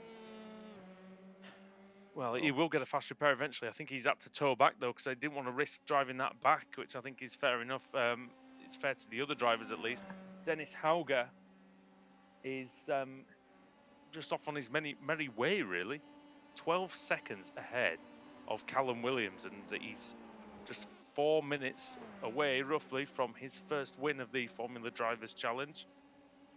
Well, he Oh, will get a fast repair eventually. I think he's had to tow back though, because I didn't want to risk driving that back, which I think is fair enough. It's fair to the other drivers at least. Dennis Hauger is just off on his merry way, really. 12 seconds ahead of Callum Williams, and he's just 4 minutes away, roughly, from his first win of the Formula Drivers Challenge.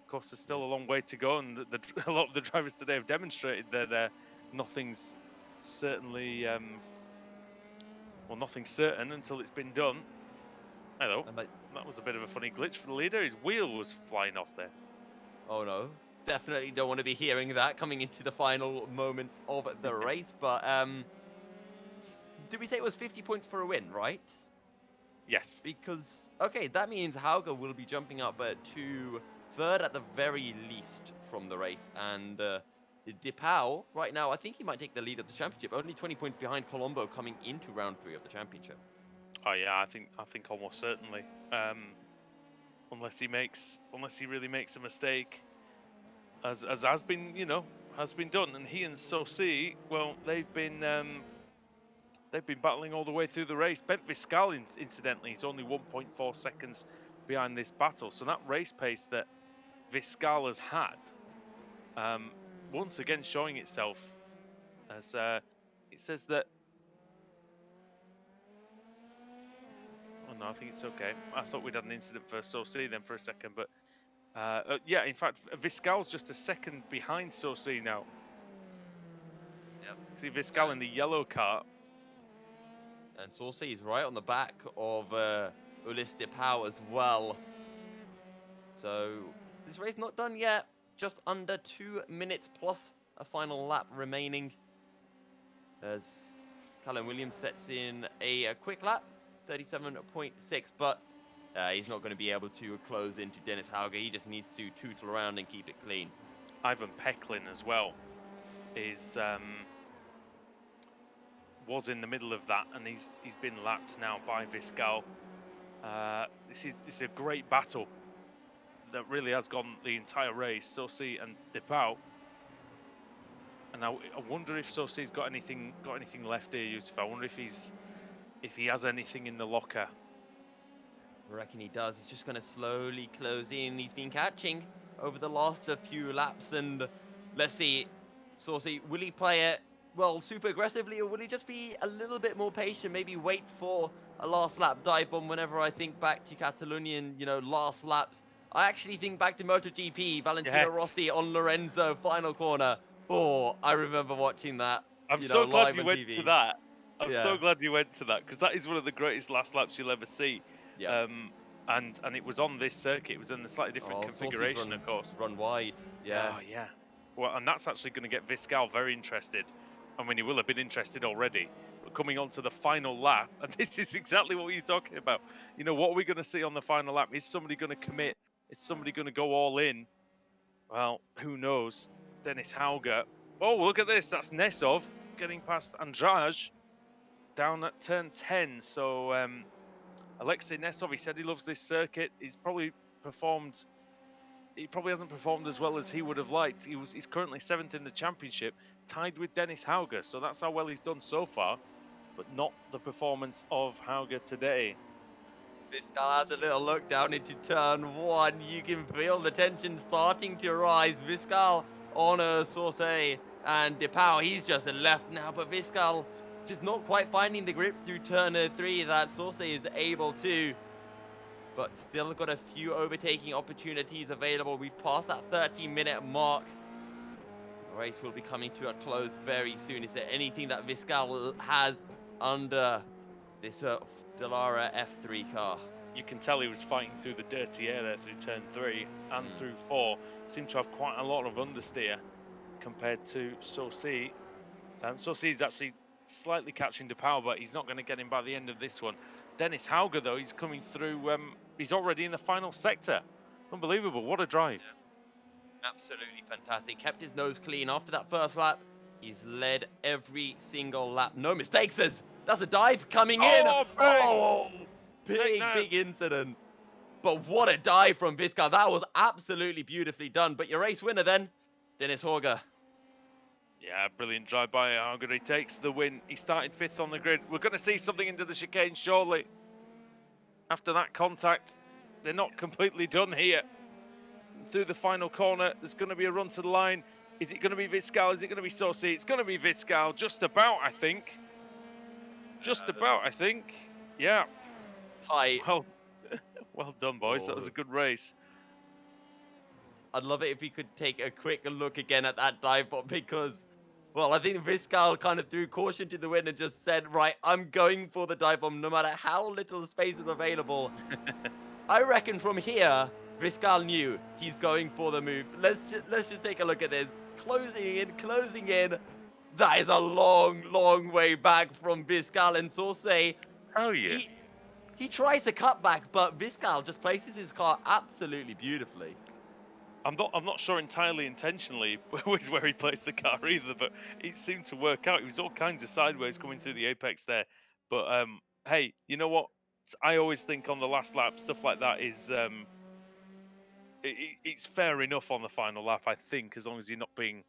Of course, there's still yes. a long way to go, and a lot of the drivers today have demonstrated that nothing's certainly, well, nothing's certain until it's been done. Hello, And like, that was a bit of a funny glitch for the leader. His wheel was flying off there. oh no, definitely don't want to be hearing that coming into the final moments of the race. But did we say it was 50 points for a win, right? Yes. Because okay, that means Hauger will be jumping up to third at the very least from the race, and DePau right now I think he might take the lead of the championship. Only 20 points behind Colombo coming into round 3 of the championship. Oh yeah, I think almost certainly. Unless he really makes a mistake, as has been has been done. And he and Sosi, well, they've been battling all the way through the race. Bent Viscal, incidentally, is only 1.4 seconds behind this battle. So that race pace that Viscal has had, once again showing itself, as it says that. Oh no, I think it's okay. I thought we'd had an incident for Sosi then for a second, but yeah, in fact, Viscal's just a second behind Sosi now. Yep. See Viscal in the yellow car. And Saucy is right on the back of Ulysse DePau as well. So this race not done yet. just under 2 minutes plus a final lap remaining as Callum Williams sets in a quick lap, 37.6, but he's not going to be able to close into Dennis Hauger. He just needs to tootle around and keep it clean. Ivan Peklin as well is was in the middle of that, and he's been lapped now by Viscal. This is a great battle that really has gone the entire race. Sosi and Depau, and I wonder if Sosi's got anything left here, Yusuf. I wonder if he has anything in the locker. I reckon he does. He's just going to slowly close in. He's been catching over the last few laps. And let's see, Saucy, will he play it, well, super aggressively, or will he just be a little bit more patient? Maybe wait for a last lap dive bomb. Whenever I think back to Catalonian, last laps, I actually think back to MotoGP, Valentino Yes, Rossi on Lorenzo, final corner. Oh, I remember watching that, I'm so glad live you on went to TV. that. I'm so Yeah, glad you went to that because that is one of the greatest last laps you'll ever see. yeah. Um, and it was on this circuit. It was in a slightly different Oh, Saucy's configuration, of run, course. run wide. Yeah. Oh yeah. Well, and that's actually going to get Viscal very interested. I mean, he will have been interested already. But coming on to the final lap, and this is exactly what you're talking about. What are we going to see on the final lap? Is somebody going to commit? Is somebody going to go all in? Well, who knows? Dennis Hauger. Oh, look at this. That's Nesov getting past Andrade down at turn 10. So Alexei Nesov, he said he loves this circuit. Performed he probably hasn't performed as well as he would have liked. He's currently 7th in the championship, tied with Dennis Hauger. So that's how well he's done so far, but not the performance of Hauger today. Viscal has a little look down into turn one. You can feel the tension starting to rise. Viscal on a Sauce and Depau, he's just left now, but Viscal just not quite finding the grip through turn three that Sauce is able to. But still got a few overtaking opportunities available. We've passed that 30-minute mark. The race will be coming to a close very soon. Is there anything that Viscal has under this Dallara F3 car? You can tell he was fighting through the dirty air there through turn 3 and Mm. through 4. Seemed to have quite a lot of understeer compared to Saucy. Saucy's actually slightly catching the power, but he's not going to get him by the end of this one. Dennis Hauger, though, he's coming through. He's already in the final sector. Unbelievable. What a drive. Absolutely fantastic. Kept his nose clean after that first lap. He's led every single lap. No mistakes. That's a dive coming in. Oh, big! Oh, Take big, now. big incident. But what a dive from Visca. That was absolutely beautifully done. But your race winner then, Dennis Horger. Yeah, brilliant drive by Hauger. He takes the win. He started 5th on the grid. We're going to see something into the chicane shortly. After that contact, they're not completely done here. Through the final corner, there's going to be a run to the line. Is it going to be Viscal? Is it going to be Saucy? It's going to be Viscal. Just about, I think. Just about, I think. Yeah. Tight. Well, well done, boys. That was Oh, a good race. I'd love it if we could take a quick look again at that dive bomb because, well, I think Viscal kind of threw caution to the wind and just said, right, I'm going for the dive bomb no matter how little space is available. I reckon from here, Viscal knew he's going for the move. Let's just take a look at this. Closing in, closing in. That is a long, long way back from Viscal and Sauce. Tell you, He he tries to cut back, but Viscal just places his car absolutely beautifully. I'm not sure entirely intentionally was where he placed the car either, but it seemed to work out. He was all kinds of sideways coming through the apex there. But hey, you know what? I always think on the last lap, stuff like that is it's fair enough on the final lap. I think as long as you're not being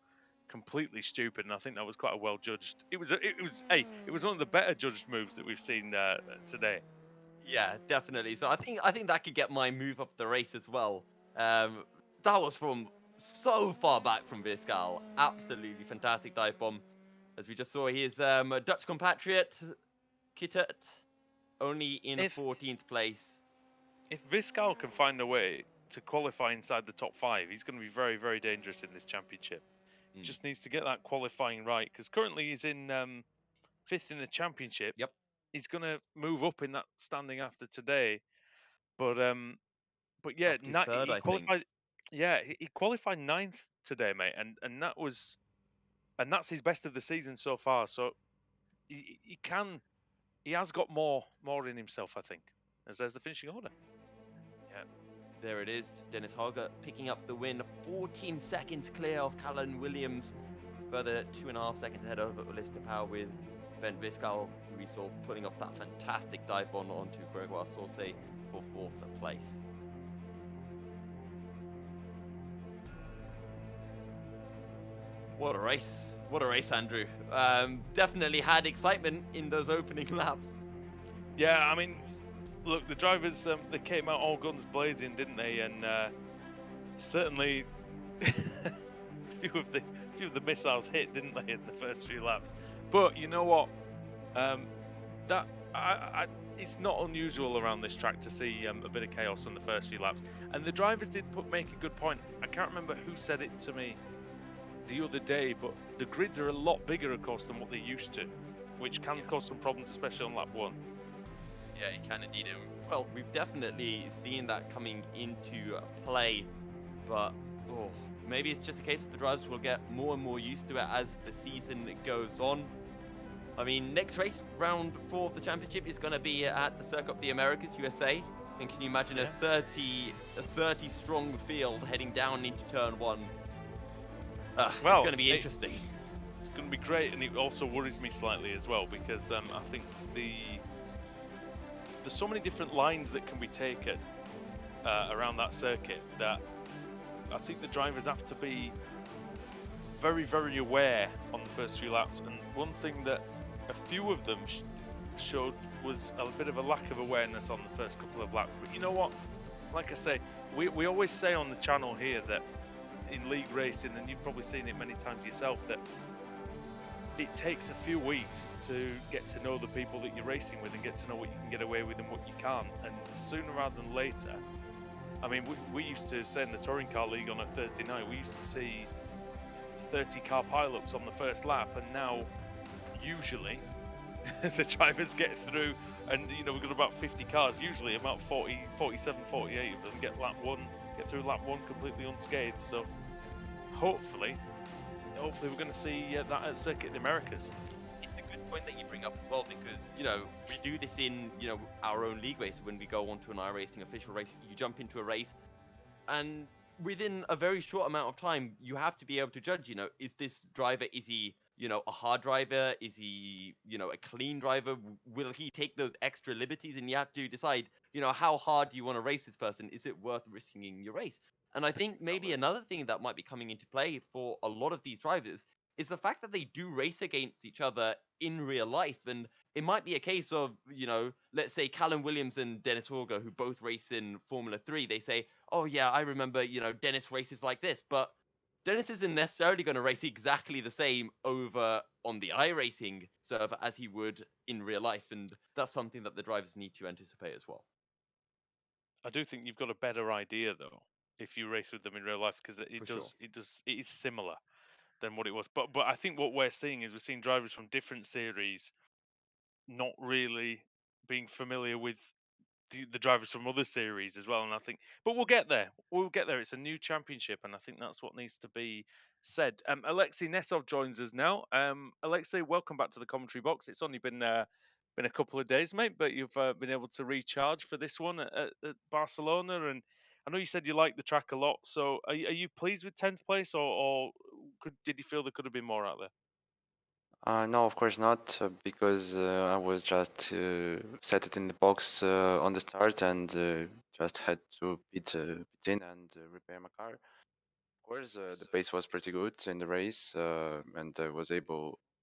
completely stupid, and I think that was quite a well judged. It was one of the better judged moves that we've seen today. Yeah, definitely. So I think that could get my move up the race as well. Um, that was from so far back from Viscal. Absolutely fantastic dive bomb. As we just saw, his Dutch compatriot, Kittert, only in If 14th place. if Viscal can find a way to qualify inside the top 5, he's going to be very, very dangerous in this championship. Mm. Just needs to get that qualifying right because currently he's in 5th in the championship. Yep, He's going to move up in that standing after today, but but yeah, up to third, he I qualified. think. Yeah, he qualified ninth today, mate, and that's his best of the season so far. So he can he has got more in himself, I think. As there's the finishing order. Yeah, there it is. Dennis Harger picking up the win, 14 seconds clear of Callan Williams, further 2.5 seconds ahead of Lister Power with Ben Viscal, who we saw pulling off that fantastic dive bomb onto Gregoire Sauce for fourth place. What a race. What a race, Andrew. Definitely had excitement in those opening laps. Yeah, I mean, look, the drivers they came out all guns blazing, didn't they? And certainly few of the missiles hit, didn't they, in the first few laps? But you know what? Um, that it's not unusual around this track to see a bit of chaos on the first few laps. And the drivers did make a good point. I can't remember who said it to me the other day, but the grids are a lot bigger, of course, than what they used to, which can Yeah. cause some problems, especially on lap one. Yeah, it can indeed. And well, we've definitely seen that coming into play, but oh, maybe it's just a case of the drivers will get more and more used to it as the season goes on. I mean, next race, round 4 of the championship, is going to be at the Circuit of the Americas, USA. And can you imagine Yeah. 30 strong field heading down into turn one? It's Well, going to be interesting. it's going to be great, and it also worries me slightly as well because I think there's so many different lines that can be taken around that circuit that I think the drivers have to be very, very aware on the first few laps. And one thing that a few of them showed was a bit of a lack of awareness on the first couple of laps. But you know what? Like I say, we always say on the channel here that in league racing, and you've probably seen it many times yourself, that it takes a few weeks to get to know the people that you're racing with and get to know what you can get away with and what you can't. And sooner rather than later, I mean, we used to say in the touring car league on a Thursday night, we used to see 30 car pileups on the first lap, and now usually the drivers get through, and we've got about 50 cars, usually about 40, 47, 48 of them get through lap one completely unscathed. So hopefully we're going to see that at Circuit of the Americas. It's a good point that you bring up as well because we do this in our own league race when we go onto an iRacing official race. You jump into a race, and within a very short amount of time, you have to be able to judge. Is this driver? Is he a hard driver? Is he a clean driver? Will he take those extra liberties? And you have to decide how hard do you want to race this person? Is it worth risking your race? And I think maybe Exactly. another thing that might be coming into play for a lot of these drivers is the fact that they do race against each other in real life. And it might be a case of, let's say Callum Williams and Dennis Horger, who both race in Formula 3, they say, oh, yeah, I remember, Dennis races like this. But Dennis isn't necessarily going to race exactly the same over on the iRacing server as he would in real life. And that's something that the drivers need to anticipate as well. I do think you've got a better idea though if you race with them in real life, because For sure. it is similar than what it was. But I think what we're seeing is we're seeing drivers from different series not really being familiar with the drivers from other series as well. And I think, but we'll get there. We'll get there. It's a new championship, and I think that's what needs to be said. Alexei Nesov joins us now. Alexei, welcome back to the commentary box. It's only been a couple of days, mate, but you've been able to recharge for this one at Barcelona, and I know you said you liked the track a lot. So, are you pleased with 10th place, or did you feel there could have been more out there? No, of course not, because I was just set it in the box on the start and just had to pit in and repair my car. Of course, the pace was pretty good in the race, and I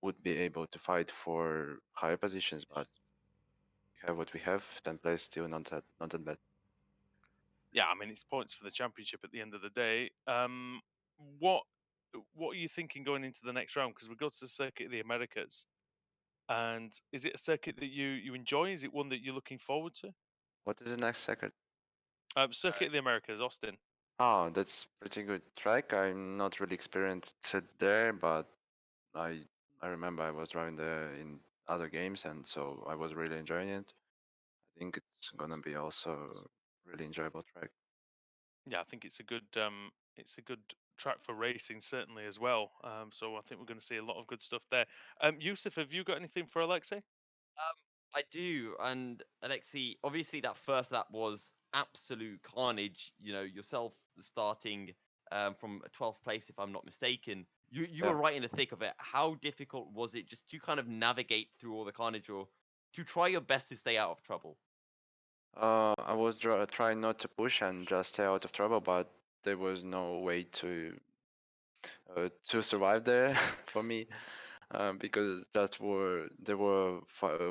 would be able to fight for higher positions, but we have what we have. 10th place still not that bad. Yeah, I mean it's points for the championship at the end of the day. What what are you thinking going into the next round? Because we go to the Circuit of the Americas, and is it a circuit that you enjoy? Is it one that you're looking forward to? What is the next second? Circuit of the Americas, Austin. Oh, that's pretty good track. I'm not really experienced there, but I I remember I was driving there in other games, and so I was really enjoying it. I think it's gonna be also really enjoyable track. Yeah, I think it's a good track for racing certainly as well. So I think we're going to see a lot of good stuff there. Yusuf, have you got anything for Alexei? I do, and Alexi, obviously that first lap was absolute carnage. You know, yourself starting from a 12th place, if I'm not mistaken. You Yeah. were right in the thick of it. How difficult was it just to kind of navigate through all the carnage, or to try your best to stay out of trouble? I was trying not to push and just stay out of trouble, but there was no way to survive there for me, because just were there were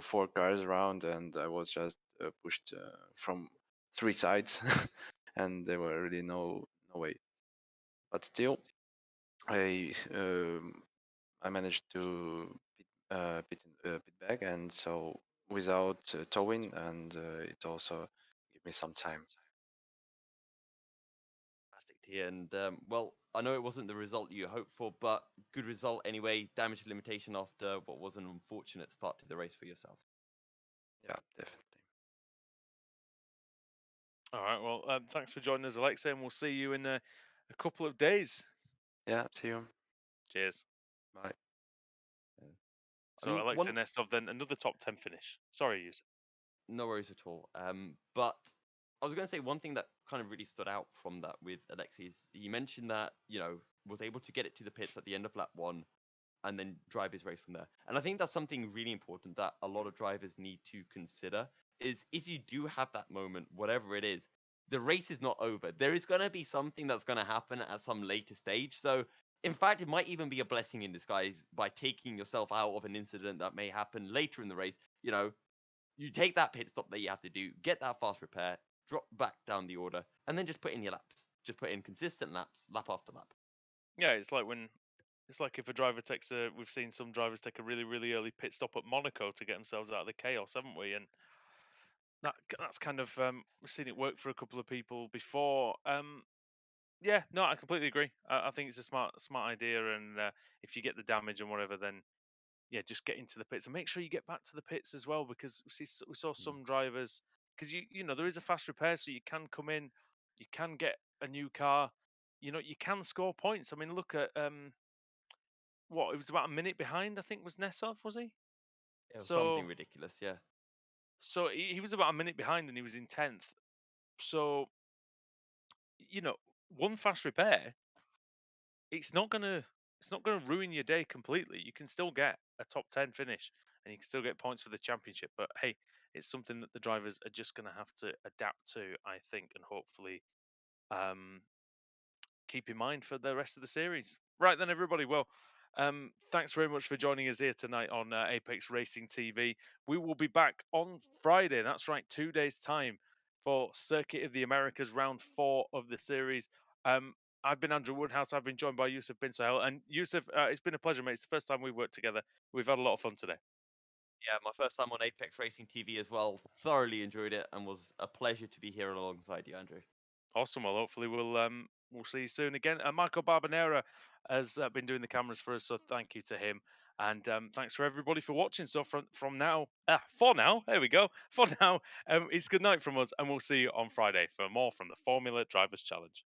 four cars around, and I was just pushed from three sides, and there were really no way. But still, I managed to pit back, and so without towing, and it also gave me some time. Fantastic to hear. And well, I know it wasn't the result you hoped for, but good result anyway. Damage limitation after what was an unfortunate start to the race for yourself. Yeah, definitely. All right. Well, thanks for joining us, Alexei, and we'll see you in a couple of days. Yeah, see you. Cheers. Bye. Yeah. I So mean, Alexei one Nestov, then another top 10 finish. Sorry, Yusuf. No worries at all. But I was going to say one thing that kind of really stood out from that with Alexis. He mentioned that was able to get it to the pits at the end of lap one, and then drive his race from there. And I think that's something really important that a lot of drivers need to consider is if you do have that moment, whatever it is, the race is not over. There is going to be something that's going to happen at some later stage. So, in fact, it might even be a blessing in disguise by taking yourself out of an incident that may happen later in the race. You take that pit stop that you have to do, get that fast repair, drop back down the order, and then just put in your laps. Just put in consistent laps, lap after lap. Yeah, it's like if a driver takes a. We've seen some drivers take a really really early pit stop at Monaco to get themselves out of the chaos, haven't we? And that's kind of we've seen it work for a couple of people before. Yeah, no, I completely agree. I think it's a smart idea, and if you get the damage and whatever, then yeah, just get into the pits and make sure you get back to the pits as well, because we saw Mm. some drivers, because there is a fast repair, so you can come in, you can get a new car, you can score points. I mean, look at what, it was about a minute behind, I think, was Nesov, was he? It was something So ridiculous, yeah. he was about a minute behind and he was in 10th. So you know one fast repair, it's not gonna it's not gonna ruin your day completely. You can still get a top 10 finish and you can still get points for the championship. But hey, it's something that the drivers are just gonna have to adapt to, I think, and hopefully um, keep in mind for the rest of the series. Right then, everybody. Well, thanks very much for joining us here tonight on Apex Racing TV. We will be back on Friday. That's right, 2 days' time for Circuit of the Americas, round 4 of the series. I've been Andrew Woodhouse. I've been joined by Yusuf Bin Sahel. And Yusuf, it's been a pleasure, mate. It's the first time we've worked together. We've had a lot of fun today. Yeah, my first time on Apex Racing TV as well. Thoroughly enjoyed it and was a pleasure to be here alongside you, Andrew. Awesome. Well, hopefully we'll see you soon again. Michael Barbanera has been doing the cameras for us, so thank you to him. And thanks for everybody for watching. So from now, for now, there we go. For now, it's good night from us, and we'll see you on Friday for more from the Formula Drivers Challenge.